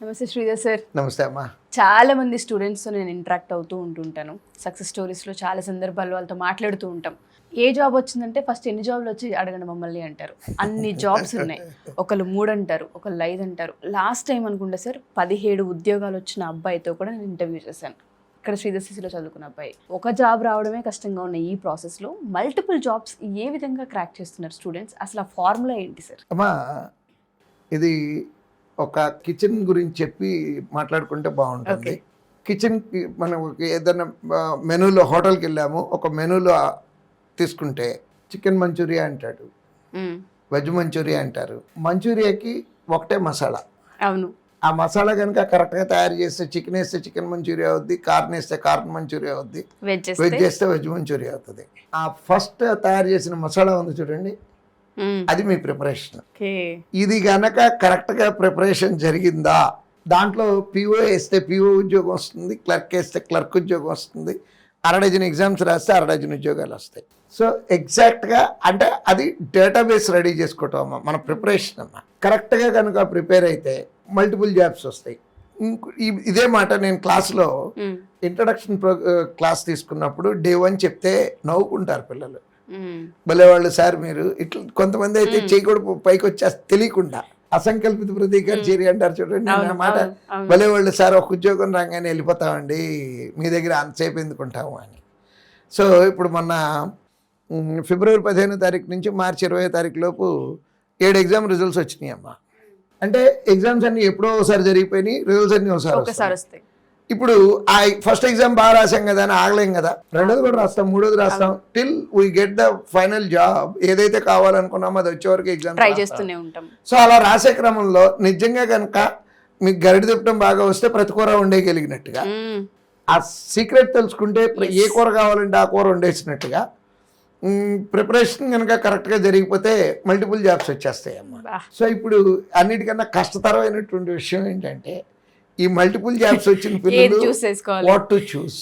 నమస్తే శ్రీధర్ సార్. నమస్తే అమ్మా. చాలా మంది స్టూడెంట్స్తో నేను ఇంటరాక్ట్ అవుతూ ఉంటుంటాను. సక్సెస్ స్టోరీస్లో చాలా సందర్భాల్లో వాళ్ళతో మాట్లాడుతూ ఉంటాం. ఏ జాబ్ వచ్చిందంటే ఫస్ట్ ఎన్ని జాబ్లు వచ్చి అడగండి మమ్మల్ని అంటారు. అన్ని జాబ్స్ ఉన్నాయి. ఒకళ్ళు 3 అంటారు, ఒకళ్ళు 5 అంటారు. లాస్ట్ టైం అనుకుంటా సార్ 17 ఉద్యోగాలు వచ్చిన అబ్బాయితో కూడా నేను ఇంటర్వ్యూ చేశాను. ఇక్కడ శ్రీధర్ సిసిలో చదువుకున్న అబ్బాయి. ఒక జాబ్ రావడమే కష్టంగా ఉన్న ఈ ప్రాసెస్లో మల్టిపుల్ జాబ్స్ ఏ విధంగా క్రాక్ చేస్తున్నారు స్టూడెంట్స్? అసలు ఆ ఫార్ములా ఏంటి సార్? అమ్మా, ఇది ఒక కిచెన్ గురించి చెప్పి మాట్లాడుకుంటే బాగుంటుంది. కిచెన్కి మనం ఏదైనా మెనూలో హోటల్కి వెళ్ళాము, ఒక మెనూలో తీసుకుంటే చికెన్ మంచూరియా అంటాడు, వెజ్ మంచూరియా అంటారు. మంచూరియాకి ఒకటే మసాలా. అవును. ఆ మసాలా కనుక కరెక్ట్గా తయారు చేస్తే చికెన్ వేస్తే చికెన్ మంచూరియా అవుద్ది, కార్న్ వేస్తే కార్న్ మంచూరియా అవుద్ది, వెజ్ చేస్తే వెజ్ మంచూరియా అవుతుంది. ఆ ఫస్ట్ తయారు చేసిన మసాలా ఉంది చూడండి, అది మీ ప్రిపరేషన్. ఇది గనక కరెక్ట్గా ప్రిపరేషన్ జరిగిందా, దాంట్లో పిఓ వేస్తే పిఓ ఉద్యోగం వస్తుంది, క్లర్క్ వేస్తే క్లర్క్ ఉద్యోగం వస్తుంది, 6 డజన్ ఎగ్జామ్స్ రాస్తే 6 డజన్ ఉద్యోగాలు వస్తాయి. సో ఎగ్జాక్ట్గా అంటే అది డేటాబేస్ రెడీ చేసుకోవటం అమ్మ, మన ప్రిపరేషన్ అమ్మ. కరెక్ట్గా కనుక ప్రిపేర్ అయితే మల్టిపుల్ జాబ్స్ వస్తాయి. ఇదే మాట నేను క్లాస్లో ఇంట్రడక్షన్ క్లాస్ తీసుకున్నప్పుడు డే 1 చెప్తే నవ్వుకుంటారు పిల్లలు. భలేవాళ్ళు సార్ మీరు ఇట్లా. కొంతమంది అయితే చేయకూడదు పైకి వచ్చేస్తే తెలియకుండా అసంకల్పిత ప్రతీకార చర్య అంటారు చూడండి అన్నమాట. భలేవాళ్ళు సార్ ఒక ఉద్యోగం రాగానే వెళ్ళిపోతామండి, మీ దగ్గర అంతసేపు ఎందుకుంటాము అని. సో ఇప్పుడు మొన్న ఫిబ్రవరి 15వ తారీఖు నుంచి మార్చి 20వ తారీఖు లోపు 7 ఎగ్జామ్ రిజల్ట్స్ వచ్చినాయి అమ్మా. అంటే ఎగ్జామ్స్ అన్ని ఎప్పుడో ఒకసారి జరిగిపోయినాయి, రిజల్ట్స్ అన్ని ఒకసారి వస్తాయి. ఇప్పుడు ఆ ఫస్ట్ ఎగ్జామ్ బాగా రాసాం కదా అని ఆగలేం కదా, రెండోది కూడా రాస్తాం, మూడోది రాస్తాం, till we get the final job. ఏదైతే కావాలనుకున్నామో అది వచ్చే వరకు ఎగ్జామ్ ట్రై చేస్తూనే ఉంటాం. సో అలా రాసే క్రమంలో నిజంగా కనుక మీకు గరిడి తిప్పడం బాగా వస్తే ప్రతి కూర వండేయగలిగినట్టుగా, ఆ సీక్రెట్ తెలుసుకుంటే ఏ కూర కావాలంటే ఆ కూర వండేసినట్టుగా, ప్రిపరేషన్ కనుక కరెక్ట్గా జరిగిపోతే మల్టిపుల్ జాబ్స్ వచ్చేస్తాయి అమ్మా. సో ఇప్పుడు అన్నిటికన్నా కష్టతరమైనటువంటి విషయం ఏంటంటే ఈ మల్టిపుల్ జాబ్స్ వచ్చిన పిల్లలు వాట్ టు చూస్.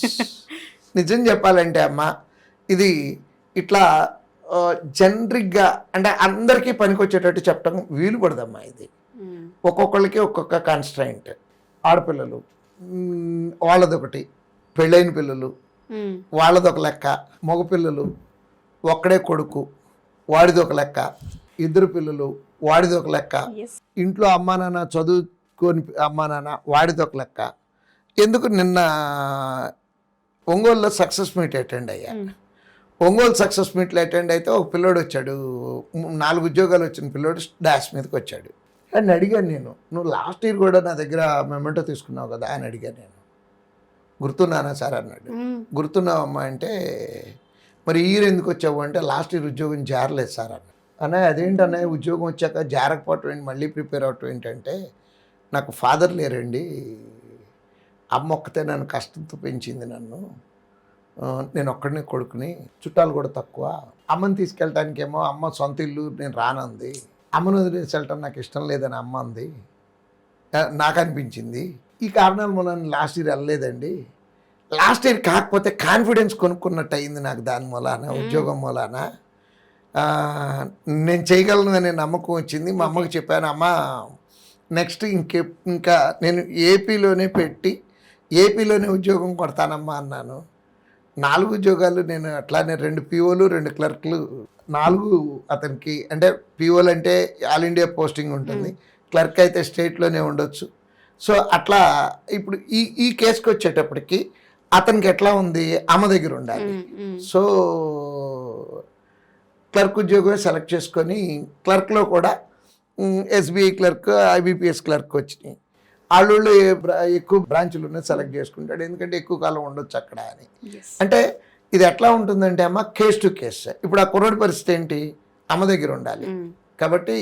నిజం చెప్పాలంటే అమ్మ, ఇది ఇట్లా జనరిక్గా అంటే అందరికీ పనికొచ్చేటట్టు చెప్పడం వీలు పడదమ్మా. ఇది ఒక్కొక్కరికి ఒక్కొక్క కాన్స్ట్రైంట్. ఆడపిల్లలు వాళ్ళదొకటి, పెళ్ళైన పిల్లలు వాళ్ళదొక లెక్క, మగపిల్లలు ఒక్కడే కొడుకు వాడిదొక లెక్క, 2 పిల్లలు వాడిదొక లెక్క, ఇంట్లో అమ్మా నాన్న చదువుకొని అమ్మా నాన్న వాడిదొక లెక్క. ఎందుకు నిన్న ఒంగోలులో సక్సెస్ మీట్ అటెండ్ అయ్యా. ఒంగోలు సక్సెస్ మీట్లో అటెండ్ అయితే ఒక పిల్లోడు వచ్చాడు, 4 ఉద్యోగాలు వచ్చిన పిల్లోడు డాష్ మీదకి వచ్చాడు. అని అడిగాను నేను, నువ్వు లాస్ట్ ఇయర్ కూడా నా దగ్గర మెమెంటో తీసుకున్నావు కదా అని అడిగాను నేను. గుర్తున్నానా సార్ అన్నాడు. గుర్తున్నావమ్మా అంటే, మరి ఈ ఇయర్ ఎందుకు వచ్చావు అంటే, లాస్ట్ ఇయర్ ఉద్యోగం జారలేదు సార్ అన్న. అన్నయ్య అదేంటన్నయ్య ఉద్యోగం వచ్చాక జారకపోవటం ఏంటి, మళ్ళీ ప్రిపేర్ అవటం ఏంటంటే, నాకు ఫాదర్ లేరండి, అమ్మ ఒక్కతే నన్ను కష్టంతో పెంచింది నన్ను, నేను ఒక్కడినే కొడుకుని, చుట్టాలు కూడా తక్కువ, అమ్మని తీసుకెళ్ళటానికేమో అమ్మ సొంత ఇల్లు నేను రానంది, అమ్మను వదిలేసి వెళ్ళటం నాకు ఇష్టం లేదని అమ్మ అంది, నాకు అనిపించింది. ఈ కారణాల మూలాన లాస్ట్ ఇయర్ వెళ్ళలేదండి. లాస్ట్ ఇయర్ కాకపోతే కాన్ఫిడెన్స్ కొనుక్కున్నట్టు అయింది నాకు దాని మూలాన, ఉద్యోగం మూలాన. నేను చేయగలను అనే నమ్మకం వచ్చింది. మా అమ్మకి చెప్పాను, అమ్మ నెక్స్ట్ ఇంకా నేను ఏపీలోనే పెట్టి ఏపీలోనే ఉద్యోగం కొడతానమ్మా అన్నాను. 4 ఉద్యోగాలు నేను అట్లానే 2 పిఓలు 2 క్లర్క్లు, 4 అతనికి. అంటే పిఓలు అంటే ఆల్ ఇండియా పోస్టింగ్ ఉంటుంది, క్లర్క్ అయితే స్టేట్లోనే ఉండొచ్చు. సో అట్లా ఇప్పుడు ఈ కేసుకి వచ్చేటప్పటికి అతనికి ఎట్లా ఉంది, అమ్మ దగ్గర ఉండాలి. సో క్లర్క్ ఉద్యోగం సెలెక్ట్ చేసుకొని క్లర్క్లో కూడా ఎస్బీఐ క్లర్క్, ఐబీపీఎస్ క్లర్క్ వచ్చినాయి. వాళ్ళు ఎక్కువ బ్రాంచులు ఉన్నాయి సెలెక్ట్ చేసుకుంటాడు, ఎందుకంటే ఎక్కువ కాలం ఉండొచ్చు అక్కడ అని. అంటే ఇది ఎట్లా ఉంటుందంటే అమ్మ, కేస్ టు కేస్. ఇప్పుడు ఆ కుర్రోడి పరిస్థితి ఏంటి, అమ్మ దగ్గర ఉండాలి కాబట్టి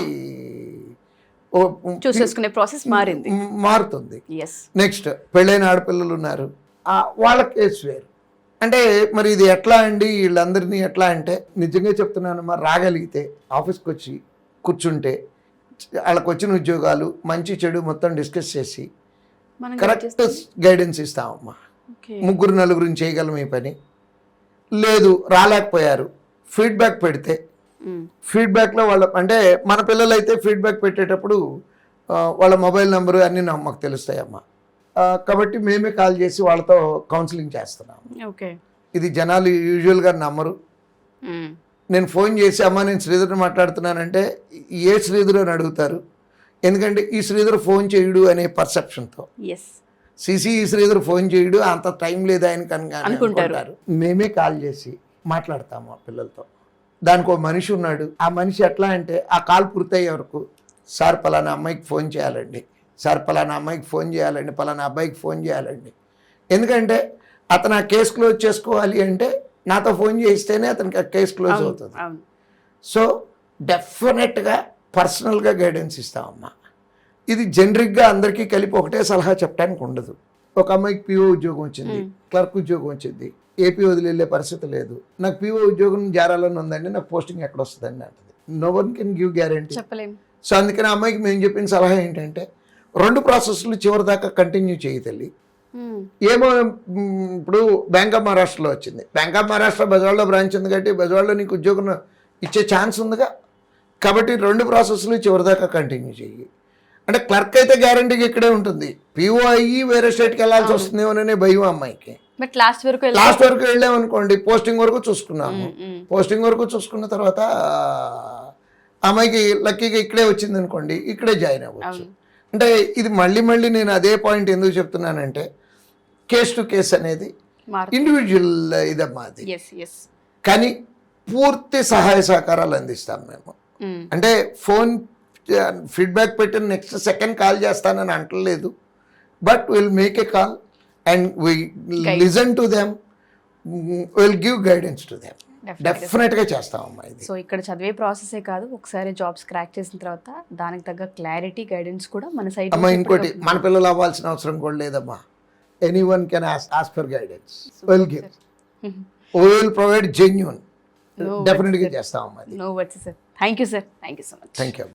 చూసేసుకునే ప్రాసెస్ మారుతుంది. నెక్స్ట్ పెళ్ళైన ఆడపిల్లలు ఉన్నారు, వాళ్ళ కేసు వేరు. అంటే మరి ఇది ఎట్లా అండి, వీళ్ళందరినీ ఎట్లా అంటే, నిజంగా చెప్తున్నాను, మరి రాగలిగితే ఆఫీస్కి వచ్చి కూర్చుంటే వాళ్ళకి వచ్చిన ఉద్యోగాలు మంచి చెడు మొత్తం డిస్కస్ చేసి కరెక్ట్ గైడెన్స్ ఇస్తామమ్మా. 3-4 చేయగలం ఈ పని. లేదు రాలేకపోయారు, ఫీడ్బ్యాక్ పెడితే ఫీడ్బ్యాక్లో వాళ్ళ అంటే మన పిల్లలు అయితే ఫీడ్బ్యాక్ పెట్టేటప్పుడు వాళ్ళ మొబైల్ నెంబరు అన్నీ మాకు తెలుస్తాయమ్మా. కాబట్టి మేమే కాల్ చేసి వాళ్ళతో కౌన్సిలింగ్ చేస్తున్నాము. ఓకే. ఇది జనాలు యూజువల్గా నమ్మరు. నేను ఫోన్ చేసి అమ్మ నేను శ్రీధర్ని మాట్లాడుతున్నానంటే ఏ శ్రీధర్ అని అడుగుతారు. ఎందుకంటే ఈ శ్రీధర్ ఫోన్ చేయడు అనే పర్సెప్షన్తో ఈ శ్రీధర్ ఫోన్ చేయడు, అంత టైం లేదు ఆయనకి అనుకుంటారు. మేమే కాల్ చేసి మాట్లాడతాము ఆ పిల్లలతో. దానికి ఒక మనిషి ఉన్నాడు. ఆ మనిషి ఎట్లా అంటే ఆ కాల్ పూర్తయ్యే వరకు సార్ పలానా అమ్మాయికి ఫోన్ చేయాలండి, సార్ పలానా అమ్మాయికి ఫోన్ చేయాలండి, పలానా అబ్బాయికి ఫోన్ చేయాలండి. ఎందుకంటే అతను ఆ కేసు క్లోజ్ చేసుకోవాలి అంటే నాతో ఫోన్ చేస్తేనే అతనికి ఆ కేసు క్లోజ్ అవుతుంది. సో డెఫినెట్గా పర్సనల్గా గైడెన్స్ ఇస్తామమ్మా. ఇది జనరిక్గా అందరికీ కలిపి ఒకటే సలహా చెప్పడానికి ఉండదు. ఒక అమ్మాయికి పిఓ ఉద్యోగం వచ్చింది, క్లర్క్ ఉద్యోగం వచ్చింది, ఏపీ వదిలి వెళ్ళే పరిస్థితి లేదు, నాకు పిఓ ఉద్యోగం జారాలని ఉందండి, నాకు పోస్టింగ్ ఎక్కడ వస్తుందండి అంటది. No one can give guarantee. So అందుకని ఆ అమ్మాయికి మేము చెప్పిన సలహా ఏంటంటే 2 ప్రాసెస్లు చివరి దాకా కంటిన్యూ చేయి తల్లి. ఏమో ఇప్పుడు బ్యాంక్ ఆఫ్ మహారాష్ట్రలో వచ్చింది, బ్యాంక్ ఆఫ్ మహారాష్ట్ర బెజవాడలో బ్రాంచ్ ఉంది కాబట్టి బెజవాడలో నీకు ఉద్యోగం ఇచ్చే ఛాన్స్ ఉందిగా. కాబట్టి 2 ప్రాసెస్లు చివరి దాకా కంటిన్యూ చెయ్యి. అంటే క్లర్క్ అయితే గ్యారంటీగా ఇక్కడే ఉంటుంది, పిఓ అయ్యి వేరే స్టేట్కి వెళ్ళాల్సి వస్తుందేమోననే భయం అమ్మాయికి. లాస్ట్ వరకు వెళ్ళామనుకోండి, పోస్టింగ్ వరకు చూసుకున్నాము. పోస్టింగ్ వరకు చూసుకున్న తర్వాత అమ్మాయికి లక్కీగా ఇక్కడే వచ్చింది అనుకోండి, ఇక్కడే జాయిన్ అవ్వచ్చు. అంటే ఇది మళ్ళీ నేను అదే పాయింట్ ఎందుకు చెప్తున్నానంటే కేస్ టు కేస్ అనేది ఇండివిజువల్ ఇదమ్మా అది. కానీ పూర్తి సహాయ సహకారాలు అందిస్తాం మేము. అంటే ఫోన్ ఫీడ్బ్యాక్ పెట్టిన నెక్స్ట్ సెకండ్ కాల్ చేస్తానని అంటలేదు, but will make a call and will listen to them, will give guidance to them. డెఫినెట్గా చేస్తామమ్మా ఇది. సో ఇక్కడ చదివే ప్రాసెసే కాదు, ఒకసారి జాబ్స్ క్రాక్ చేసిన తర్వాత దానికి తగ్గ క్లారిటీ గైడెన్స్ కూడా మన సైడ్. అమ్మా ఇంకోటి, మన పిల్లలు అవ్వాల్సిన అవసరం కూడా లేదమ్మా. Anyone can ask for guidance, will give, will provide genuine. డెఫినెట్గా చేస్తామమ్మా. No words sir. Thank you sir, thank you so much. Thank you.